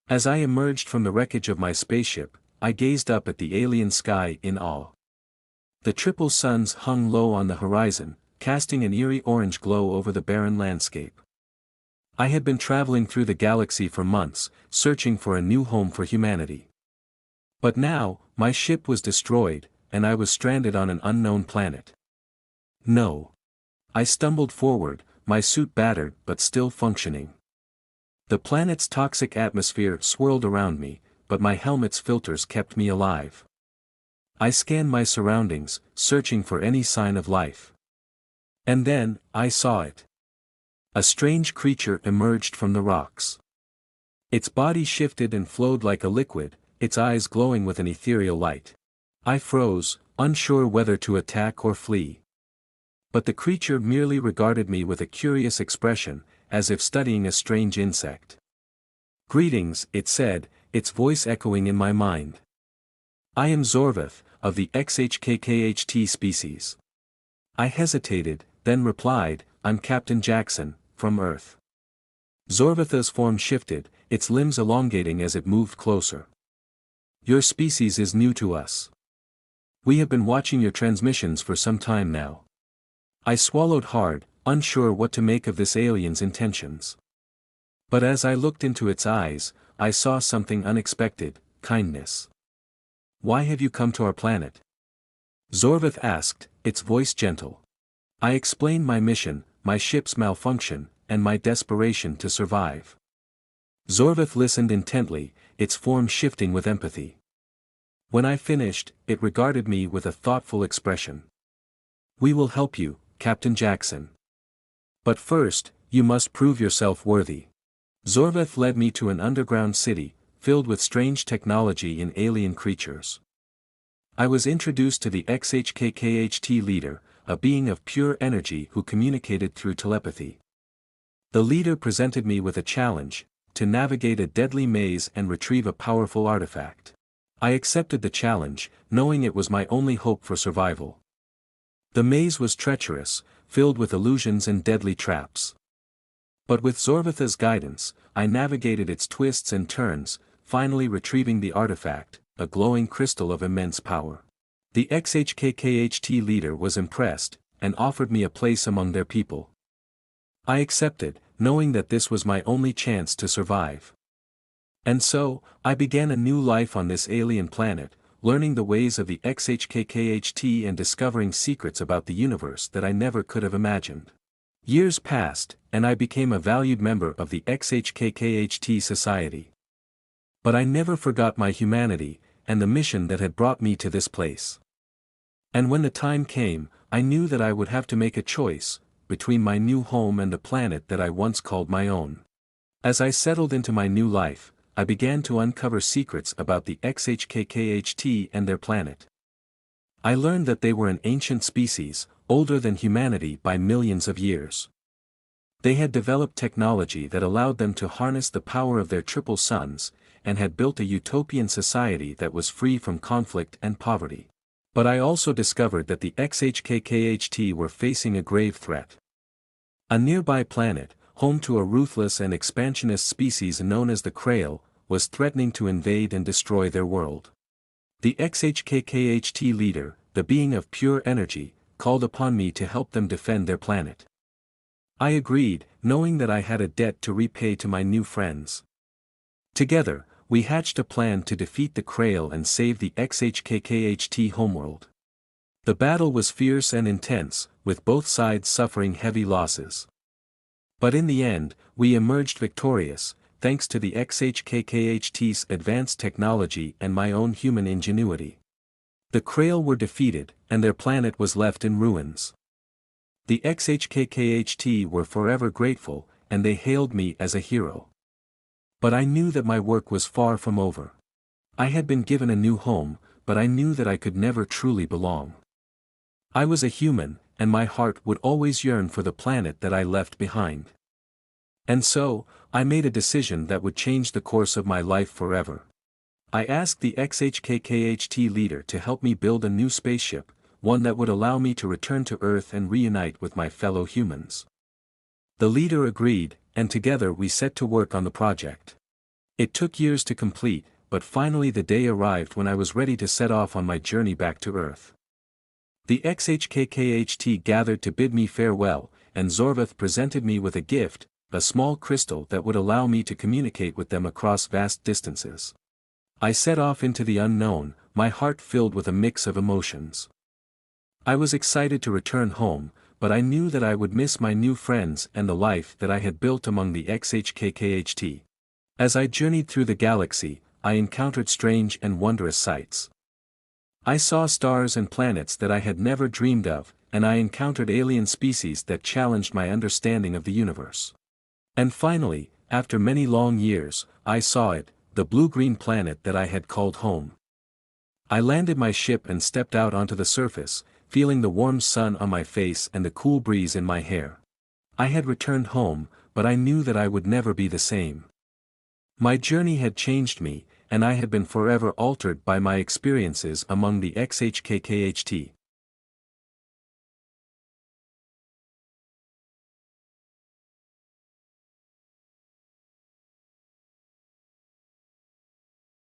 As I emerged from the wreckage of my spaceship, I gazed up at the alien sky in awe. The triple suns hung low on the horizon, casting an eerie orange glow over the barren landscape. I had been traveling through the galaxy for months, searching for a new home for humanity. But now, my ship was destroyed, and I was stranded on an unknown planet. No. I stumbled forward, my suit battered but still functioning. The planet's toxic atmosphere swirled around me, but my helmet's filters kept me alive. I scanned my surroundings, searching for any sign of life. And then, I saw it. A strange creature emerged from the rocks. Its body shifted and flowed like a liquid, its eyes glowing with an ethereal light. I froze, unsure whether to attack or flee. But the creature merely regarded me with a curious expression, as if studying a strange insect. "Greetings," it said, its voice echoing in my mind. "I am Zorvath, of the XHKKHT species." I hesitated, then replied, "I'm Captain Jackson, from Earth." Zorvath's form shifted, its limbs elongating as it moved closer. "Your species is new to us. We have been watching your transmissions for some time now." I swallowed hard, unsure what to make of this alien's intentions. But as I looked into its eyes, I saw something unexpected: kindness. "Why have you come to our planet?" Zorvath asked, its voice gentle. I explained my mission, my ship's malfunction, and my desperation to survive. Zorvath listened intently, its form shifting with empathy. When I finished, it regarded me with a thoughtful expression. "We will help you, Captain Jackson. But first, you must prove yourself worthy." Zorvath led me to an underground city, filled with strange technology and alien creatures. I was introduced to the XHKKHT leader, a being of pure energy who communicated through telepathy. The leader presented me with a challenge: to navigate a deadly maze and retrieve a powerful artifact. I accepted the challenge, knowing it was my only hope for survival. The maze was treacherous, filled with illusions and deadly traps. But with Zorvath's guidance, I navigated its twists and turns, finally retrieving the artifact, a glowing crystal of immense power. The XHKKHT leader was impressed, and offered me a place among their people. I accepted, knowing that this was my only chance to survive. And so, I began a new life on this alien planet, learning the ways of the XHKKHT and discovering secrets about the universe that I never could have imagined. Years passed, and I became a valued member of the XHKKHT society. But I never forgot my humanity, and the mission that had brought me to this place. And when the time came, I knew that I would have to make a choice, between my new home and the planet that I once called my own. As I settled into my new life, I began to uncover secrets about the XHKKHT and their planet. I learned that they were an ancient species, older than humanity by millions of years. They had developed technology that allowed them to harness the power of their triple suns, and had built a utopian society that was free from conflict and poverty. But I also discovered that the XHKKHT were facing a grave threat. A nearby planet, home to a ruthless and expansionist species known as the Krail, was threatening to invade and destroy their world. The XHKKHT leader, the being of pure energy, called upon me to help them defend their planet. I agreed, knowing that I had a debt to repay to my new friends. Together, we hatched a plan to defeat the Krail and save the XHKKHT homeworld. The battle was fierce and intense, with both sides suffering heavy losses. But in the end, we emerged victorious, thanks to the XHKKHT's advanced technology and my own human ingenuity. The Krail were defeated, and their planet was left in ruins. The XHKKHT were forever grateful, and they hailed me as a hero. But I knew that my work was far from over. I had been given a new home, but I knew that I could never truly belong. I was a human, and my heart would always yearn for the planet that I left behind. And so, I made a decision that would change the course of my life forever. I asked the XHKKHT leader to help me build a new spaceship, one that would allow me to return to Earth and reunite with my fellow humans. The leader agreed, and together we set to work on the project. It took years to complete, but finally the day arrived when I was ready to set off on my journey back to Earth. The XHKKHT gathered to bid me farewell, and Zorvath presented me with a gift, a small crystal that would allow me to communicate with them across vast distances. I set off into the unknown, my heart filled with a mix of emotions. I was excited to return home, but I knew that I would miss my new friends and the life that I had built among the XHKKHT. As I journeyed through the galaxy, I encountered strange and wondrous sights. I saw stars and planets that I had never dreamed of, and I encountered alien species that challenged my understanding of the universe. And finally, after many long years, I saw it, the blue-green planet that I had called home. I landed my ship and stepped out onto the surface, feeling the warm sun on my face and the cool breeze in my hair. I had returned home, but I knew that I would never be the same. My journey had changed me, and I had been forever altered by my experiences among the XHKKHT.